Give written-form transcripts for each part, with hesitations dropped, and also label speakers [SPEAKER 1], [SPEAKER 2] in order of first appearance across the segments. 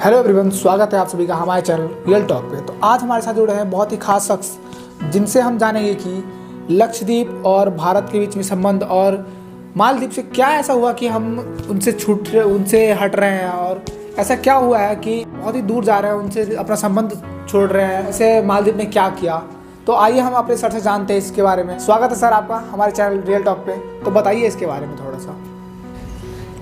[SPEAKER 1] Hello everyone, स्वागत है आप सभी का हमारे चैनल रियल टॉक पे। तो आज हमारे साथ जुड़े हैं बहुत ही खास शख्स जिनसे हम जानेंगे कि लक्षद्वीप और भारत के बीच में संबंध और मालदीव से क्या ऐसा हुआ कि हम उनसे हट रहे हैं, और ऐसा क्या हुआ है कि बहुत ही दूर जा रहे हैं, उनसे अपना संबंध छोड़ रहे हैं। ऐसे मालदीव ने क्या किया, तो आइए हम अपने सर से जानते हैं इसके बारे में। स्वागत है सर आपका हमारे चैनल रियल टॉक पे। तो बताइए इसके बारे में थोड़ा सा।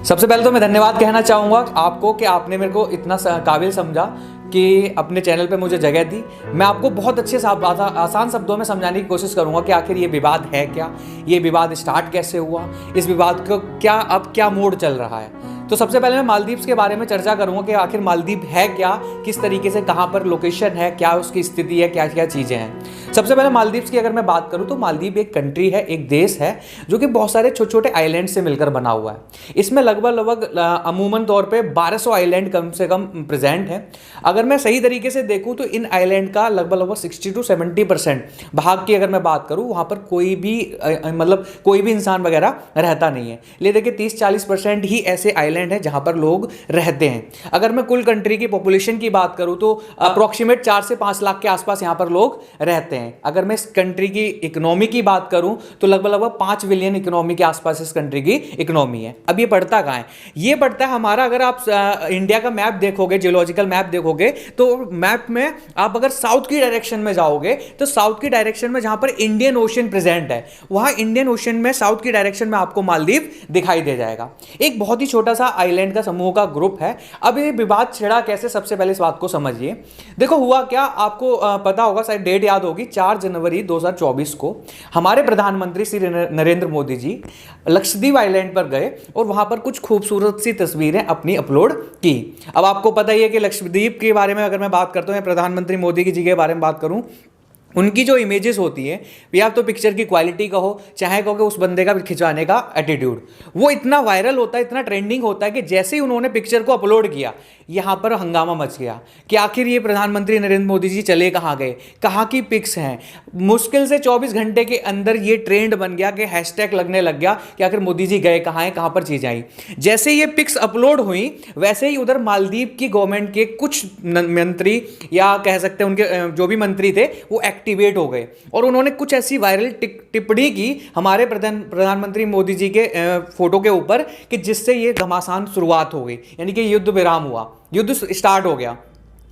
[SPEAKER 2] सबसे पहले तो मैं धन्यवाद कहना चाहूँगा आपको कि आपने मेरे को इतना काबिल समझा कि अपने चैनल पे मुझे जगह दी। मैं आपको बहुत अच्छे आसान शब्दों में समझाने की कोशिश करूँगा कि आखिर ये विवाद है क्या, ये विवाद स्टार्ट कैसे हुआ, इस विवाद को क्या मोड़ चल रहा है। तो सबसे पहले मैं मालदीव्स के बारे में चर्चा करूँगा कि आखिर मालदीव है क्या, किस तरीके से, कहाँ पर लोकेशन है, क्या उसकी स्थिति है, क्या क्या चीज़ें हैं। सबसे पहले मालदीव्स की अगर मैं बात करूँ तो मालदीव एक कंट्री है, एक देश है जो कि बहुत सारे छोटे छोटे आइलैंड से मिलकर बना हुआ है। इसमें लगभग अमूमन तौर पे 1200 आइलैंड कम से कम प्रेजेंट है। अगर मैं सही तरीके से देखूँ तो इन आइलैंड का लगभग 60 to 70% भाग की अगर मैं बात करूँ, वहाँ पर कोई भी इंसान वगैरह रहता नहीं है। ले देखिए 30-40% ही ऐसे आइलैंड है जहां पर लोग रहते हैं। अगर मैं कुल कंट्री की पॉपुलेशन की बात करूं तो अप्रोक्सीमेट 4 से 5 लाख के आसपास यहां पर लोग रहते हैं। अगर मैं इस कंट्री की इकोनॉमी की बात करूं तो लगभग 5 बिलियन इकोनॉमी के आसपास इस कंट्री की इकोनॉमी है। अब ये पड़ता कहां है? ये पड़ता है हमारा, अगर आप इंडिया का मैप देखोगे, जियोलॉजिकल मैप देखोगे, तो मैप में आप अगर साउथ की डायरेक्शन में जाओगे तो साउथ की डायरेक्शन में जहां पर इंडियन ओशन प्रेजेंट है, वहां इंडियन ओशन में साउथ की डायरेक्शन में आपको मालदीव दिखाई दे जाएगा। एक बहुत ही छोटा सा आइलैंड का समूह का ग्रुप है। अब ये विवाद छिड़ा कैसे, सबसे पहले इस बात को समझिए। देखो हुआ क्या, आपको पता होगा, शायद डेट याद होगी, 4 जनवरी 2024 को हमारे प्रधानमंत्री श्री नरेंद्र मोदी जी लक्षद्वीप आइलैंड पर गए और वहां पर कुछ खूबसूरत सी तस्वीरें अपनी अपलोड की। अब आपको पता ही है कि लक्षद्वीप के बारे में अगर मैं बात करता हूं, प्रधानमंत्री मोदी जी के बारे में बात करूं, उनकी जो इमेजेस होती है, या तो पिक्चर की क्वालिटी कहो, चाहे कहो कि उस बंदे का खिंचवाने का एटीट्यूड, वो इतना वायरल होता है, इतना ट्रेंडिंग होता है कि जैसे ही उन्होंने पिक्चर को अपलोड किया, यहाँ पर हंगामा मच गया कि आखिर ये प्रधानमंत्री नरेंद्र मोदी जी चले कहाँ गए, कहाँ की पिक्स हैं। मुश्किल से 24 घंटे के अंदर ये ट्रेंड बन गया कि हैशटैग लगने लग गया कि आखिर मोदी जी गए कहाँ हैं, कहाँ पर चीज़ें आई। जैसे ये पिक्स अपलोड हुई, वैसे ही उधर मालदीव की गवर्नमेंट के कुछ मंत्री, या कह सकते हैं उनके जो भी मंत्री थे, वो एक्टिवेट हो गए और उन्होंने कुछ ऐसी वायरल टिप्पणी की हमारे प्रधानमंत्री मोदी जी के फोटो के ऊपर कि जिससे ये घमासान शुरुआत हो गई, यानी कि युद्ध विराम हुआ, युद्ध स्टार्ट हो गया।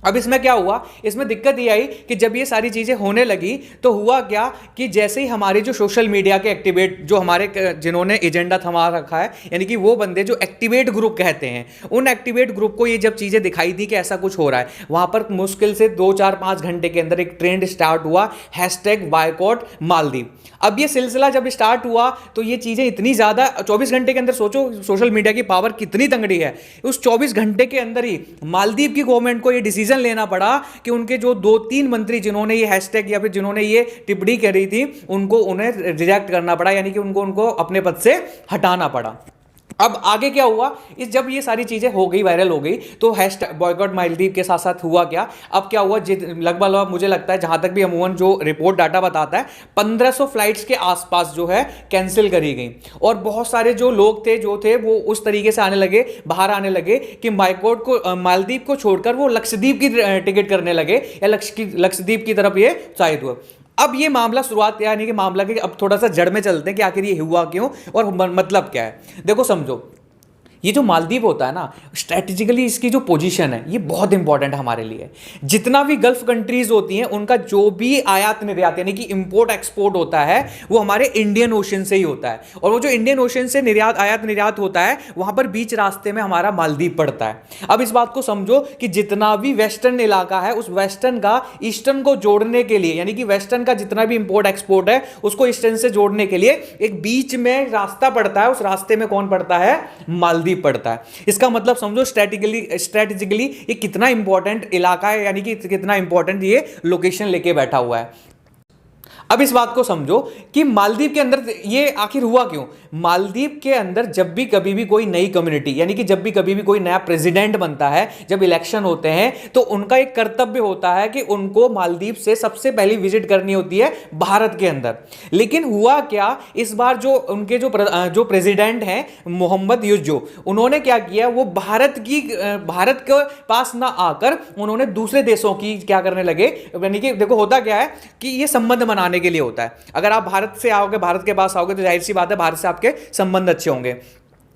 [SPEAKER 2] अब इसमें क्या हुआ, इसमें दिक्कत ये आई कि जब ये सारी चीज़ें होने लगी तो हुआ क्या कि जैसे ही हमारे जो सोशल मीडिया के एक्टिवेट, जो हमारे जिन्होंने एजेंडा थमा रखा है, यानी कि वो बंदे जो एक्टिवेट ग्रुप कहते हैं, उन एक्टिवेट ग्रुप को ये जब चीज़ें दिखाई दी कि ऐसा कुछ हो रहा है, वहाँ पर मुश्किल से 2-4-5 घंटे के अंदर एक ट्रेंड स्टार्ट हुआ, हैशटैग बायकॉट मालदीव। अब ये सिलसिला जब स्टार्ट हुआ तो ये चीज़ें इतनी ज़्यादा, 24 घंटे के अंदर सोचो सोशल मीडिया की पावर कितनी तंगड़ी है। उस 24 घंटे के अंदर ही मालदीव की गवर्नमेंट को ये डिसीजन लेना पड़ा कि उनके जो 2-3 मंत्री जिन्होंने ये हैशटैग या फिर जिन्होंने ये टिप्पणी करी थी, उन्हें रिजेक्ट करना पड़ा, यानी कि उनको अपने पद से हटाना पड़ा। अब आगे क्या हुआ, जब ये सारी चीजें हो गई, वायरल हो गई, तो हैशटैग बॉयकॉट मालदीव के साथ साथ हुआ क्या, अब क्या हुआ, लगभग मुझे लगता है, जहां तक भी अमूमन जो रिपोर्ट डाटा बताता है, 1500 फ्लाइट्स के आसपास जो है कैंसिल करी गई। और बहुत सारे जो लोग थे वो उस तरीके से बाहर आने लगे कि मालदीव को छोड़कर वो लक्षद्वीप की टिकट करने लगे, या लक्षद्वीप की तरफ ये शायद हुआ। अब ये मामला शुरुआत, यानी कि मामला के अब थोड़ा सा जड़ में चलते हैं कि आखिर ये हुआ क्यों और मतलब क्या है। देखो समझो, ये जो मालदीव होता है ना, स्ट्रेटेजिकली इसकी जो पोजीशन है ये बहुत इंपॉर्टेंट है हमारे लिए। जितना भी गल्फ कंट्रीज होती हैं, उनका जो भी आयात निर्यात, यानी कि इंपोर्ट एक्सपोर्ट होता है, वो हमारे इंडियन ओशन से ही होता है। और वो जो इंडियन ओशन से आयात निर्यात होता है, वहां पर बीच रास्ते में हमारा मालदीव पड़ता है। अब इस बात को समझो कि जितना भी वेस्टर्न इलाका है, उस वेस्टर्न का ईस्टर्न को जोड़ने के लिए, यानी कि वेस्टर्न का जितना भी इंपोर्ट एक्सपोर्ट है उसको ईस्टर्न से जोड़ने के लिए एक बीच में रास्ता पड़ता है। उस रास्ते में कौन पड़ता है? मालदीव पड़ता है। इसका मतलब समझो स्ट्रेटेजिकली ये कितना इंपॉर्टेंट इलाका है, यानी कि कितना इंपॉर्टेंट ये लोकेशन लेके बैठा हुआ है। अब इस बात को समझो कि मालदीव के अंदर ये आखिर हुआ क्यों। मालदीव के अंदर जब भी कभी भी कोई नई कम्युनिटी, यानी कि जब भी कभी भी कोई नया प्रेसिडेंट बनता है, जब इलेक्शन होते हैं, तो उनका एक कर्तव्य होता है कि उनको मालदीव से सबसे पहली विजिट करनी होती है भारत के अंदर। लेकिन हुआ क्या, इस बार जो उनके जो प्रेसिडेंट हैं मोहम्मद यूसुफ, उन्होंने क्या किया, वो भारत के पास ना आकर उन्होंने दूसरे देशों की क्या करने लगे। यानी कि देखो होता क्या है कि ये संबंध बनाने के लिए होता है। अगर आप भारत से आओगे, भारत के पास आओगे, तो जाहिर सी बात है भारत से आपके संबंध अच्छे होंगे।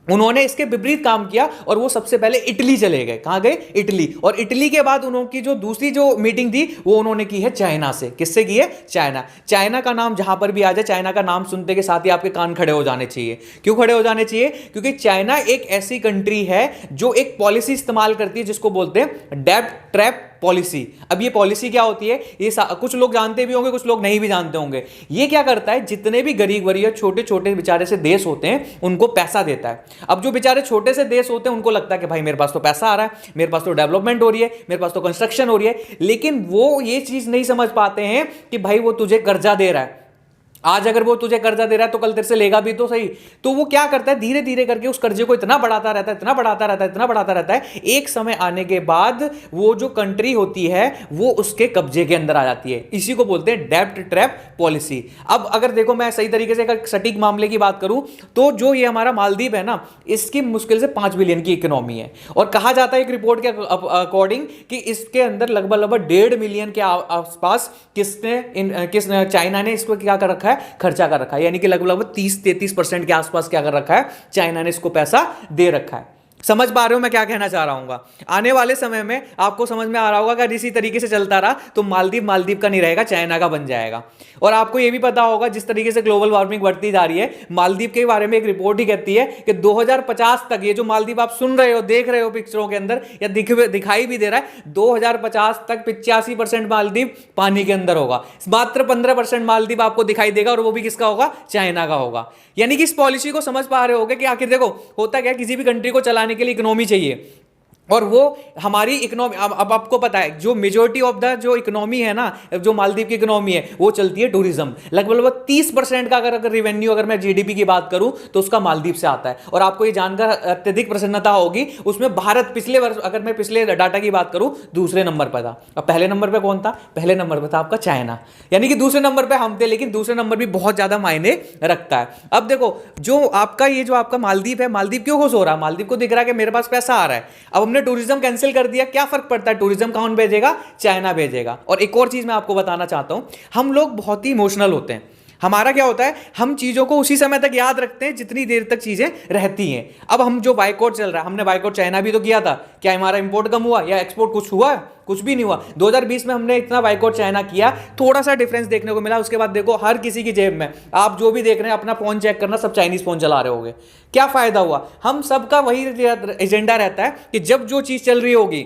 [SPEAKER 2] उन्होंने इसके विपरीत काम किया और वो सबसे पहले इटली चले गए। कहां गए? इटली। और इटली के बाद उनकी जो दूसरी जो मीटिंग थी वो उन्होंने की है चाइना से। किससे की है? चाइना। चाइना का नाम जहां पर भी आ जाए, चाइना का नाम सुनते के साथ ही आपके कान खड़े हो जाने चाहिए। क्यों खड़े हो जाने चाहिए? क्योंकि चाइना एक ऐसी कंट्री है जो एक पॉलिसी इस्तेमाल करती है जिसको बोलते हैं डेब्ट ट्रैप पॉलिसी। अब ये पॉलिसी क्या होती है, ये कुछ लोग जानते भी होंगे, कुछ लोग नहीं भी जानते होंगे। ये क्या करता है, जितने भी गरीब गरीब छोटे छोटे बेचारे से देश होते हैं उनको पैसा देता है। अब जो बेचारे छोटे से देश होते हैं उनको लगता है कि भाई मेरे पास तो पैसा आ रहा है, मेरे पास तो डेवलपमेंट हो रही है, मेरे पास तो कंस्ट्रक्शन हो रही है, लेकिन वो ये चीज नहीं समझ पाते हैं कि भाई वो तुझे कर्जा दे रहा है। आज अगर वो तुझे कर्जा दे रहा है तो कल तेरे से लेगा भी तो सही। तो वो क्या करता है, धीरे धीरे करके उस कर्जे को इतना बढ़ाता रहता है, इतना बढ़ाता रहता है, इतना बढ़ाता रहता है, एक समय आने के बाद वो जो कंट्री होती है वो उसके कब्जे के अंदर आ जाती है। इसी को बोलते हैं डेब्ट ट्रैप पॉलिसी। अब अगर देखो मैं सही तरीके से अगर सटीक मामले की बात करूं तो जो ये हमारा मालदीव है ना, इसकी मुश्किल से 5 बिलियन की इकोनॉमी है। और कहा जाता है एक रिपोर्ट के अकॉर्डिंग कि इसके अंदर लगभग 1.5 मिलियन के आसपास किसने चाइना ने इसको क्या कर रखा है, खर्चा कर रखा है। यानी कि लगभग 30-33% के आसपास क्या कर रखा है, चाइना ने इसको पैसा दे रखा है। समझ पा रहे हो मैं क्या कहना चाह रहा हूँ? आने वाले समय में आपको समझ में आ रहा होगा कि इसी तरीके से चलता रहा तो मालदीव का नहीं रहेगा, चाइना का बन जाएगा। और आपको यह भी पता होगा जिस तरीके से ग्लोबल वार्मिंग बढ़ती जा रही है, मालदीव के बारे में एक रिपोर्ट ही कहती है कि 2050 तक, ये जो मालदीव आप सुन रहे हो, देख रहे हो पिक्चरों के अंदर या दिखाई भी दे रहा है, 2050 तक 85% मालदीव पानी के अंदर होगा। मात्र 15% मालदीव आपको दिखाई देगा और वो भी किसका होगा? चाइना का होगा। यानी कि इस पॉलिसी को समझ पा रहे होगे कि आखिर देखो होता क्या, किसी भी कंट्री को चलाने के लिए इकोनॉमी चाहिए और वो हमारी इकोनॉमी, अब आपको पता है जो मेजोरिटी ऑफ द जो इकोनॉमी है ना, जो मालदीव की इकोनॉमी है वो चलती है टूरिज्म। लगभग 30% का अगर रेवेन्यू, अगर मैं जीडीपी की बात करूं तो उसका मालदीव से आता है। और आपको ये जानकर अत्यधिक प्रसन्नता होगी, उसमें भारत पिछले वर्ष, अगर मैं पिछले डाटा की बात करूं, दूसरे नंबर पर था। अब पहले नंबर पर कौन था? पहले नंबर पर था आपका चाइना। यानी कि दूसरे नंबर पर हम थे, लेकिन दूसरे नंबर भी बहुत ज्यादा मायने रखता है। अब देखो जो आपका मालदीव है, मालदीव क्यों खुश हो रहा है? मालदीव को दिख रहा है कि मेरे पास पैसा आ रहा है। अब हमने टूरिज्म कैंसिल कर दिया, क्या फर्क पड़ता है? टूरिज्म कौन भेजेगा? चाइना भेजेगा। और एक और चीज मैं आपको बताना चाहता हूं, हम लोग बहुत ही इमोशनल होते हैं। हमारा क्या होता है, हम चीजों को उसी समय तक याद रखते हैं जितनी देर तक चीजें रहती हैं। अब हम जो बाइकआउट चल रहा है, हमने बाइकआउट चाइना भी तो किया था, क्या हमारा इंपोर्ट कम हुआ या एक्सपोर्ट कुछ हुआ? कुछ भी नहीं हुआ। 2020 में हमने इतना बाइकआउट चाइना किया, थोड़ा सा डिफरेंस देखने को मिला। उसके बाद देखो हर किसी की जेब में, आप जो भी देख रहे हैं अपना फोन चेक करना, सब चाइनीज फोन चला रहे होंगे। क्या फायदा हुआ? हम सबका वही एजेंडा रहता है कि जब जो चीज चल रही होगी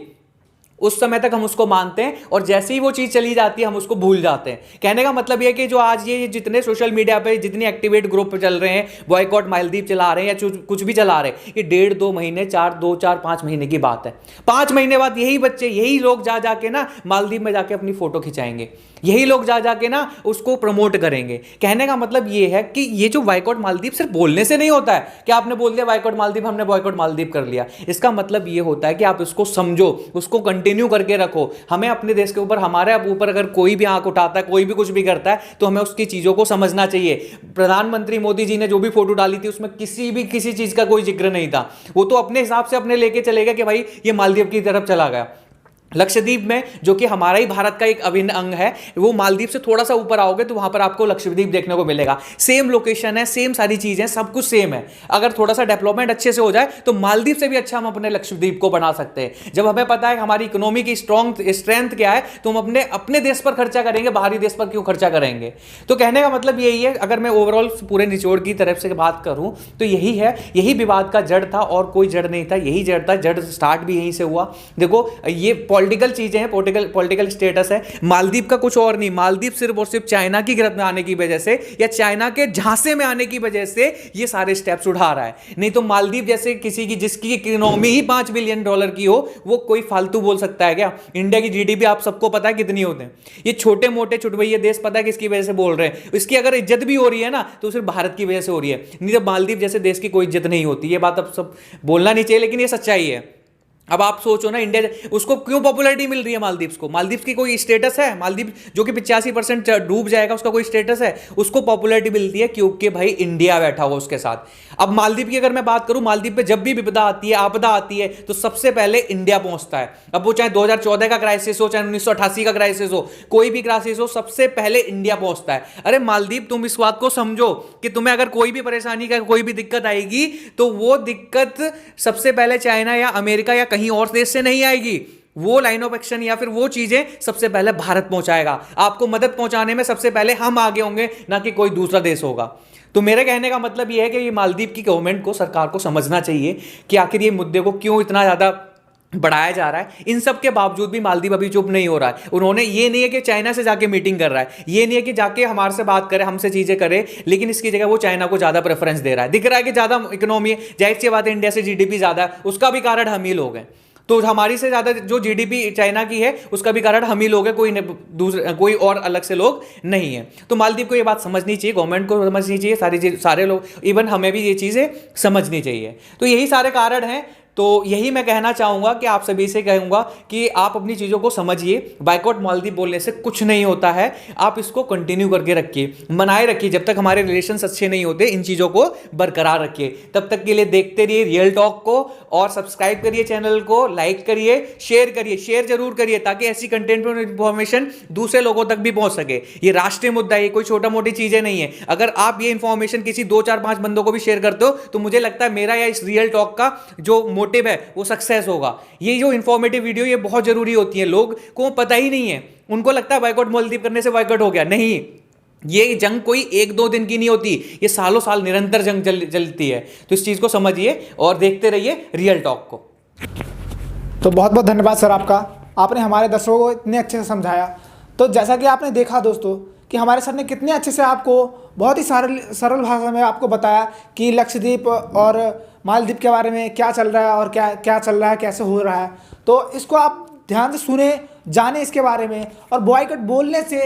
[SPEAKER 2] उस समय तक हम उसको मानते हैं और जैसे ही वो चीज चली जाती है हम उसको भूल जाते हैं। कहने का मतलब यह कि जो आज ये जितने सोशल मीडिया पे जितने एक्टिवेट ग्रुप चल रहे हैं, बॉयकॉट मालदीव चला रहे हैं या कुछ भी चला रहे हैं, ये 1.5-2 महीने 4-5 महीने की बात है। 5 महीने बाद यही बच्चे, यही लोग जा जाके ना मालदीव में जाके अपनी फोटो खिंचाएंगे, यही लोग जा जाके ना उसको प्रमोट करेंगे। कहने का मतलब ये है कि ये जो बॉयकॉट मालदीव सिर्फ बोलने से नहीं होता है कि आपने बोल दिया बॉयकॉट मालदीव, हमने बॉयकॉट मालदीव कर लिया। इसका मतलब ये होता है कि आप इसको समझो, उसको कंटिन्यू करके रखो। हमें अपने देश के ऊपर, हमारे ऊपर अगर कोई भी आंख उठाता है, कोई भी कुछ भी करता है, तो हमें उसकी चीजों को समझना चाहिए। प्रधानमंत्री मोदी जी ने जो भी फोटो डाली थी उसमें किसी चीज का कोई जिक्र नहीं था। वो तो अपने हिसाब से अपने लेके चले गए कि भाई ये मालदीव की तरफ चला गया। लक्षद्वीप में, जो कि हमारा ही भारत का एक अभिन्न अंग है, वो मालदीव से थोड़ा सा ऊपर आओगे तो वहां पर आपको लक्षद्वीप देखने को मिलेगा। सेम लोकेशन है, सेम सारी चीजें, सब कुछ सेम है। अगर थोड़ा सा डेवलपमेंट अच्छे से हो जाए तो मालदीव से भी अच्छा हम अपने लक्षद्वीप को बना सकते हैं। जब हमें पता है हमारी इकोनॉमी की स्ट्रेंथ क्या है, तो हम अपने देश पर खर्चा करेंगे, बाहरी देश पर क्यों खर्चा करेंगे? तो कहने का मतलब यही है। अगर मैं ओवरऑल पूरे निचोड़ की तरफ से बात करूं तो यही है, यही विवाद का जड़ था और कोई जड़ नहीं था, यही जड़ था। जड़ स्टार्ट भी यहीं से हुआ। देखो ये पॉलिटिकल चीजें हैं, पॉलिटिकल स्टेटस है। मालदीव का कुछ और नहीं, मालदीव सिर्फ और सिर्फ चाइना की गिरफ्त में आने की वजह से या चाइना के झांसे में आने की वजह से ये सारे स्टेप्स उठा रहा है। नहीं तो मालदीव जैसे किसी की जिसकी इकोनॉमी ही $5 बिलियन की हो, वो कोई फालतू बोल सकता है क्या? इंडिया की जीडीपी आप सबको पता है कितनी होते हैं। ये छोटे मोटे चुटवैये देश पता है किसकी वजह से बोल रहे हैं। इसकी अगर इज्जत भी हो रही है ना तो सिर्फ भारत की वजह से हो रही है, नहीं तो मालदीव जैसे देश की कोई इज्जत नहीं होती। ये बात अब सब बोलना नहीं चाहिए, लेकिन ये सच्चाई है। अब आप सोचो ना, इंडिया उसको क्यों पॉपुलैरिटी मिल रही है मालदीव्स को? मालदीव्स की कोई स्टेटस है? मालदीव जो कि 85% डूब जाएगा, उसका कोई स्टेटस है? उसको पॉपुलैरिटी मिलती है क्योंकि भाई इंडिया बैठा हुआ उसके साथ। अब मालदीव की अगर मैं बात करूं, मालदीव पे जब भी विपदा आती है, आपदा आती है, तो सबसे पहले इंडिया पहुंचता है। अब वो चाहे 2014 का क्राइसिस हो, चाहे 1988 का क्राइसिस हो, कोई भी क्राइसिस हो, सबसे पहले इंडिया पहुंचता है। अरे मालदीव, तुम इस बात को समझो कि तुम्हें अगर कोई भी परेशानी का कोई भी दिक्कत आएगी तो वो दिक्कत सबसे पहले चाइना या अमेरिका या कहीं और देश से नहीं आएगी। वो लाइन ऑफ एक्शन या फिर वो चीजें सबसे पहले भारत पहुंचाएगा। आपको मदद पहुंचाने में सबसे पहले हम आगे होंगे, ना कि कोई दूसरा देश होगा। तो मेरे कहने का मतलब यह है कि ये मालदीव की गवर्नमेंट को, सरकार को समझना चाहिए कि आखिर ये मुद्दे को क्यों इतना ज्यादा बढ़ाया जा रहा है। इन सब के बावजूद भी मालदीव अभी चुप नहीं हो रहा है। उन्होंने ये नहीं है कि चाइना से जाके मीटिंग कर रहा है, ये नहीं है कि जाके हमारे से बात करे, हमसे चीजें करे, लेकिन इसकी जगह वो चाइना को ज्यादा प्रेफरेंस दे रहा है। दिख रहा है कि ज्यादा इकोनॉमी है, जाहिर सी बात है इंडिया से जीडीपी ज्यादा है, उसका भी कारण हम ही लोग हैं। तो हमारी से ज्यादा जो जीडीपी चाइना की है उसका भी कारण हम ही लोग हैं, कोई और अलग से लोग नहीं है। तो मालदीव को ये बात समझनी चाहिए, गवर्नमेंट को समझनी चाहिए, सारे लोग, इवन हमें भी ये चीजें समझनी चाहिए। तो यही सारे कारण हैं। तो यही मैं कहना चाहूंगा कि आप सभी से कहूंगा कि आप अपनी चीज़ों को समझिए। बाइकआउट मालदीव बोलने से कुछ नहीं होता है, आप इसको कंटिन्यू करके रखिए, बनाए रखिए। जब तक हमारे रिलेशंस अच्छे नहीं होते, इन चीज़ों को बरकरार रखिए। तब तक के लिए देखते रहिए रियल टॉक को, और सब्सक्राइब करिए चैनल को, लाइक करिए, शेयर जरूर करिए, ताकि ऐसी कंटेंट इंफॉर्मेशन दूसरे लोगों तक भी पहुंच सके। ये राष्ट्रीय मुद्दा है, कोई छोटा मोटी चीज़ें नहीं है। अगर आप ये इंफॉर्मेशन किसी 2 4 5 बंदों को भी शेयर करते हो तो मुझे लगता है मेरा या इस रियल टॉक का जो मोटिव है वो सक्सेस होगा। ये जो इंफॉर्मेटिव वीडियो ये बहुत जरूरी होती है, लोग को पता ही नहीं है, उनको लगता है बाइकआउट मालदीव करने से बाइकआउट हो गया। नहीं, ये जंग कोई 1-2 दिन की नहीं होती, ये सालों साल निरंतर जंग चलती है। तो इस चीज को समझिए और देखते रहिए रियल टॉक को।
[SPEAKER 1] तो बहुत बहुत धन्यवाद सर आपका, आपने हमारे दर्शकों को इतने अच्छे से समझाया। तो जैसा कि आपने देखा दोस्तों कि हमारे सर ने कितने अच्छे से आपको बहुत ही सरल भाषा में आपको बताया कि लक्षद्वीप और मालदीव के बारे में क्या चल रहा है और क्या क्या चल रहा है, कैसे हो रहा है। तो इसको आप ध्यान से सुने, जाने इसके बारे में। और बॉयकॉट बोलने से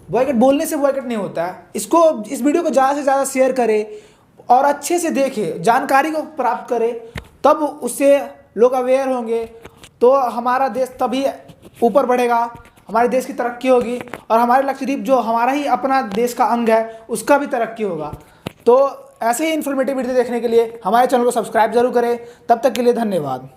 [SPEAKER 1] बॉयकॉट नहीं होता है। इस वीडियो को ज़्यादा से ज़्यादा शेयर करें और अच्छे से देखें, जानकारी को प्राप्त करें, तब उससे लोग अवेयर होंगे। तो हमारा देश तभी ऊपर बढ़ेगा, हमारे देश की तरक्की होगी, और हमारे लक्षद्वीप जो हमारा ही अपना देश का अंग है उसका भी तरक्की होगा। तो ऐसे ही इन्फॉर्मेटिव वीडियो देखने के लिए हमारे चैनल को सब्सक्राइब जरूर करें। तब तक के लिए धन्यवाद।